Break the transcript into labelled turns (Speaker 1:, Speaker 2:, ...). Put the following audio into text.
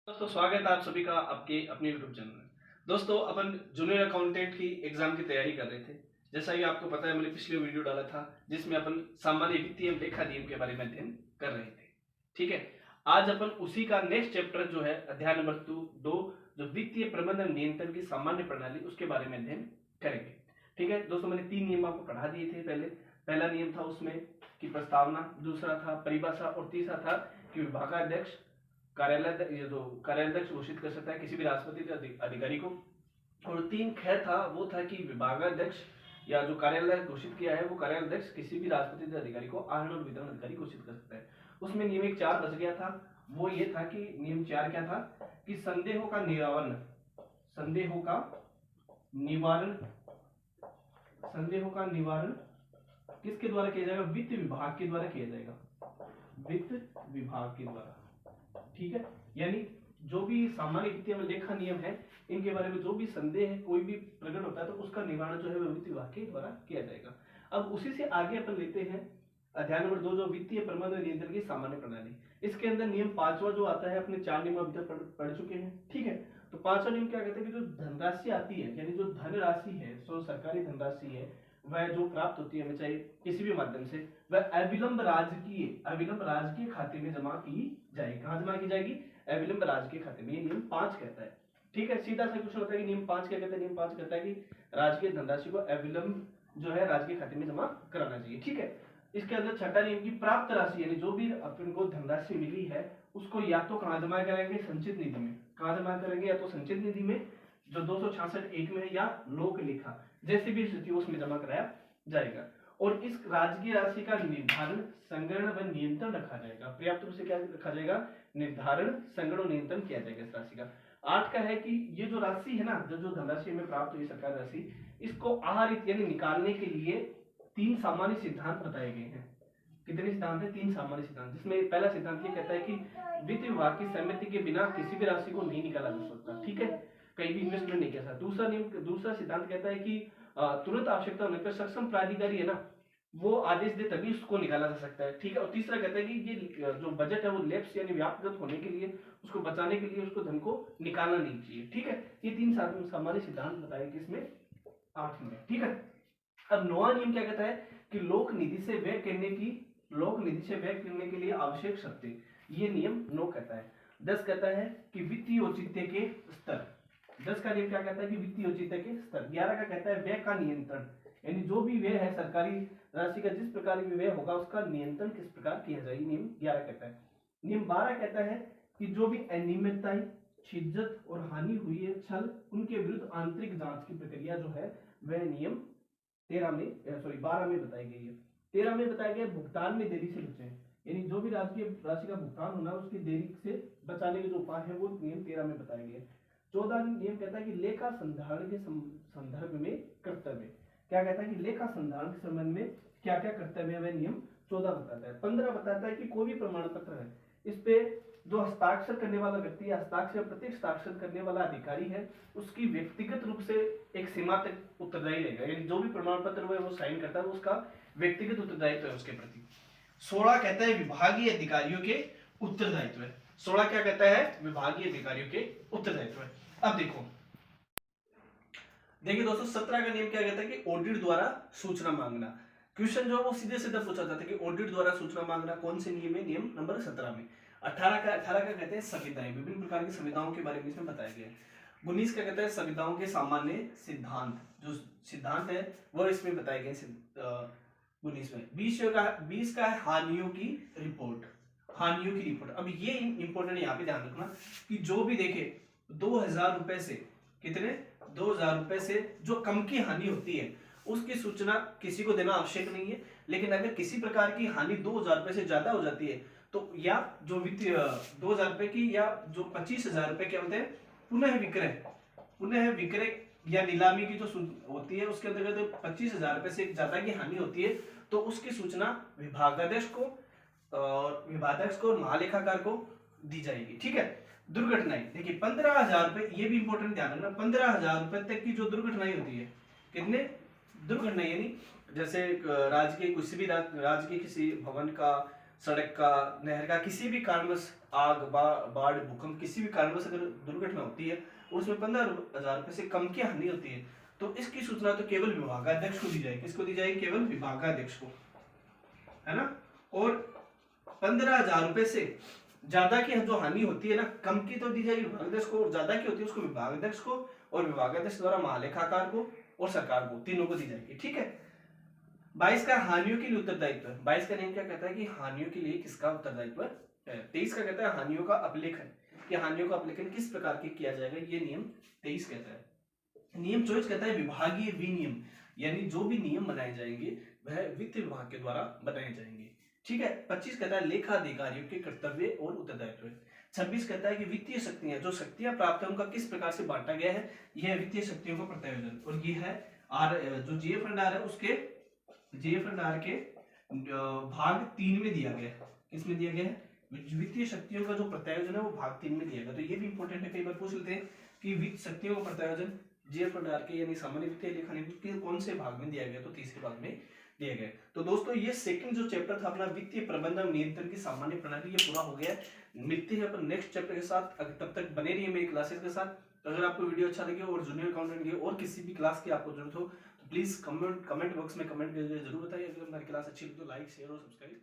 Speaker 1: दोस्तों स्वागत है आप सभी का आपके अपने YouTube चैनल में। दोस्तों अपन जूनियर अकाउंटेंट की एग्जाम की तैयारी कर रहे थे। जैसा कि आपको पता है मैंने पिछले वीडियो डाला था जिसमें अपन सामान्य वित्तीय लेखा नियम के बारे में अध्ययन कर रहे थे। ठीक है, आज अपन उसी का नेक्स्ट चैप्टर जो है अध्याय नंबर 2 जो वित्तीय प्रबंधन नियंत्रण की सामान्य प्रणाली उसके बारे में अध्ययन करेंगे। ठीक है दोस्तों, मैंने 3 नियम आपको पढ़ा दिए थे। पहला नियम था उसमें कि प्रस्तावना, दूसरा था परिभाषा और तीसरा था कि विभागाध्यक्ष कार्यालय घोषित कर सकता है किसी भी राष्ट्रपति अधिकारी को। और 3 ख था, वो था कि विभागाध्यक्ष या जो कार्यालय घोषित किया है वो कार्यालय किसी भी राष्ट्रपति अधिकारी को आहरण और वितरण अधिकारी घोषित कर सकता है। उसमें नियम 4 बच गया था, वो ये था कि नियम 4 क्या था कि संदेहों का निवारण किसके द्वारा किया जाएगा? वित्त विभाग के द्वारा किया जाएगा, वित्त विभाग के द्वारा। ठीक है, यानी जो भी सामान्य वित्तीय लेखा नियम है इनके बारे में जो भी संदेह है, कोई भी प्रकट होता है तो उसका निवारण जो है वह वित्त विभाग के द्वारा किया जाएगा। अब उसी से आगे अपन लेते हैं अध्याय नंबर 2 जो वित्तीय प्रबंधन नियंत्रण की सामान्य प्रणाली। इसके अंदर नियम 5वां जो आता है, अपने 4 नियम अभी तक पढ़ चुके हैं। ठीक है, तो 5वां नियम क्या कहते हैं कि जो धनराशि आती है, यानी जो धनराशि है, सो सरकारी धनराशि है, वह जो प्राप्त होती है हमें चाहे किसी भी माध्यम से, वह अविलंब राजकीय खाते में जमा की जाएगी। कहां जमा की जाएगी? अविलंब राजकीय खाते में। ये नियम 5 कहता है। ठीक है, सीधा सा क्वेश्चन होता है कि नियम 5 क्या कहता है? नियम 5 कहता है कि राजकीय धनराशि को अविलंब जो है राजकीय खाते में जमा कराना चाहिए। ठीक है, इसके अंदर छठा नियम की प्राप्त राशि, यानी जो भी अपन को धनराशि मिली है उसको या तो कहां जमा करेंगे? संचित निधि में। कहां जमा करेंगे? या तो संचित निधि में जो 266(1) में है, या लोक लेखा, जैसे भी स्थिति उसमें जमा कराया जाएगा। और इस राजकीय राशि का निर्धारण, संग्रहण व नियंत्रण रखा जाएगा। पर्याप्त रूप से क्या रखा जाएगा? निर्धारण, संग्रहण और नियंत्रण किया जाएगा इस राशि का। 8 का है कि ये जो राशि है ना, जो धनराशि में प्राप्त हुई सरकारी राशि, इसको आहरित यानी निकालने के लिए 3 सामान्य सिद्धांत बताए गए हैं। कितने सिद्धांत है? 3 सामान्य सिद्धांत, जिसमें पहला सिद्धांत ये कहता है कि वित्त विभाग की सहमति के बिना किसी भी राशि को नहीं निकाला जा सकता। ठीक है, कहीं भी इन्वेस्टमेंट नहीं किया जा सकता। दूसरा सिद्धांत कहता है कि तुरंत आवश्यकता होने पर सक्षम प्राधिकारी है ना, वो आदेश दे तभी उसको निकाला जा सकता है। ठीक है, और तीसरा कहता है कि ये जो बजट है वो लेप्स यानी व्यापगत होने के लिए, उसको बचाने के लिए उसको धन को निकालना नहीं चाहिए। ठीक है, ये 3 सामान्य सिद्धांत बताए कि इसमें 8 में। ठीक है, अब 9वां नियम क्या कहता है कि लोक निधि से व्यय करने के लिए आवश्यक शर्तें, ये नियम 9 कहता है। 10 कहता है कि वित्तीय औचित्य के स्तर, 10 का नियम क्या कहता है कि वित्तीय औचित्य के स्तर। 11 का कहता है व्यय का नियंत्रण, यानी जो भी व्यय है सरकारी राशि का, जिस प्रकार की व्यय होगा उसका नियंत्रण किस प्रकार किया जाए, नियम 11 कहता है। नियम 12 कहता है कि जो भी अनियमितताएं, छिज्जत और हानि हुई है, छल, उनके विरुद्ध आंतरिक जांच की प्रक्रिया जो है वह नियम 12 में बताई गई है। 13 में बताया गया भुगतान में देरी से बचें, यानी जो भी राशि का भुगतान होना है उसकी देरी से बचाने के जो उपाय है वो नियम 13 में बताए गए। 14 नियम कहता है कि लेखा संधारण के संदर्भ में कर्तव्य, क्या कहता है कि लेखा संधारण के संबंध में क्या क्या कर्तव्य है, वह नियम 14 बताता है। 15 बताता है कि कोई भी प्रमाण पत्र है, इस पे जो हस्ताक्षर करने वाला व्यक्ति है, हस्ताक्षर प्रत्येक हस्ताक्षर करने वाला अधिकारी है, उसकी व्यक्तिगत रूप से एक सीमा तक उत्तरदायी रहेगा, यानी जो भी प्रमाण पत्र वो साइन करता है वो उसका व्यक्तिगत उत्तरदायित्व है उसके प्रति। 16 कहता है विभागीय अधिकारियों के उत्तरदायित्व है। 16 क्या कहता है? विभागीय अधिकारियों के उत्तरदायित्व है। अब देखिए दोस्तों, 17 का नियम क्या कहता है कि ऑडिट द्वारा सूचना मांगना। क्वेश्चन जो वो सीधे सीधे पूछा जाता है कि ऑडिट द्वारा सूचना मांगना कौन से नियम है? नियम नंबर 17 में। 18 का कहते हैं संविधाएं, विभिन्न प्रकार की संविधाओं के बारे में इसमें बताया गया है। 19 का कहता है संविधाओं के सामान्य सिद्धांत, जो सिद्धांत है वो इसमें बताए गए 19 में। 20 का है हानियों की रिपोर्ट। अब ये इंपॉर्टेंट यहाँ पे ध्यान रखना कि जो भी देखे 2000 रुपए से, कितने? 2000 रुपए से जो कम की हानि होती है उसकी सूचना किसी को देना आवश्यक नहीं है। लेकिन अगर किसी प्रकार की हानि 2000 रुपए से ज्यादा हो जाती है तो या जो वित्तीय 2000 रुपए की या जो 25,000 रुपए के होते हैं पुनः विक्रय या नीलामी की जो होती है उसके अंतर्गत 25,000 रुपए से ज्यादा की हानि होती है तो उसकी सूचना विभागाध्यक्ष को महालेखाकार को दी जाएगी। ठीक है, दुर्घटनाएं देखिए 15,000 रुपए, ये भी इंपॉर्टेंट ध्यान रखना, 15,000 रुपए तक की जो दुर्घटनाएं होती है, कितने दुर्घटनाएं, यानी जैसे राजकीय किसी भवन का, सड़क का, नहर का किसी भी कारणवश आग, बाढ़, भूकंप, किसी भी कारणवश अगर दुर्घटना होती है और उसमें 15,000 रुपए से कम की हानि होती है तो इसकी सूचना तो केवल विभागाध्यक्ष को दी जाएगी। किसको दी जाएगी? केवल विभागाध्यक्ष को, है ना। और 15,000 रुपए से ज्यादा की जो हानि होती है ना, कम की तो दी जाएगी विभागाध्यक्ष को, और ज्यादा की होती है उसको विभागाध्यक्ष को, और विभागाध्यक्ष द्वारा महालेखाकार को और सरकार को, तीनों को दी जाएगी। ठीक है। 22 का हानियों के लिए उत्तरदायित्व है। 22 का नियम क्या कहता है कि हानियों के लिए किसका उत्तरदायित्व है। 23 का कहता है हानियों का अपलेखन, कि हानियों का अपलेखन किस प्रकार के किया जाएगा, ये नियम 23 कहता है। नियम 24 कहता है विभागीय विनियम, यानी जो भी नियम बनाए जाएंगे वह वित्त विभाग के द्वारा बनाए जाएंगे। ठीक है। 25 कहता है लेखा अधिकारियों के कर्तव्य और उत्तरदायित्व। 26 कहता है कि वित्तीय शक्तियां, जो शक्तियां प्राप्त है उनका किस प्रकार से बांटा गया है, यह है वित्तीय शक्तियों का प्रत्यायोजन। और ये है जो जीएफएनआर है उसके जीएफएनआर के भाग 3 में दिया गया है। किसमें दिया गया है? वित्तीय शक्तियों का जो प्रत्यायोजन है वो भाग 3 में दिया गया। तो ये भी इंपॉर्टेंट है, कई बार पूछ लेते हैं कि वित्त शक्तियों का प्रत्यायोजन जीएफएनआर के यानी सामान्य वित्तीय लेखा नीति के कौन से भाग में दिया गया, तो तीसरे भाग में दिया गया। तो दोस्तों ये सेकंड जो चैप्टर था अपना वित्तीय प्रबंधन नियंत्रण की सामान्य प्रणाली, ये पूरा हो गया। मिलते हैं अपन नेक्स्ट चैप्टर के साथ, तब तक बने रहिए मेरी क्लासेस के साथ। तो अगर आपको वीडियो अच्छा लगे और जूनियर अकाउंटेंट की और किसी भी क्लास की आपको जरूरत हो तो प्लीज कमेंट बॉक्स में कमेंट करके जरूर बताइए। अगर हमारी क्लास अच्छी लगी तो लाइक, शेयर और सब्सक्राइब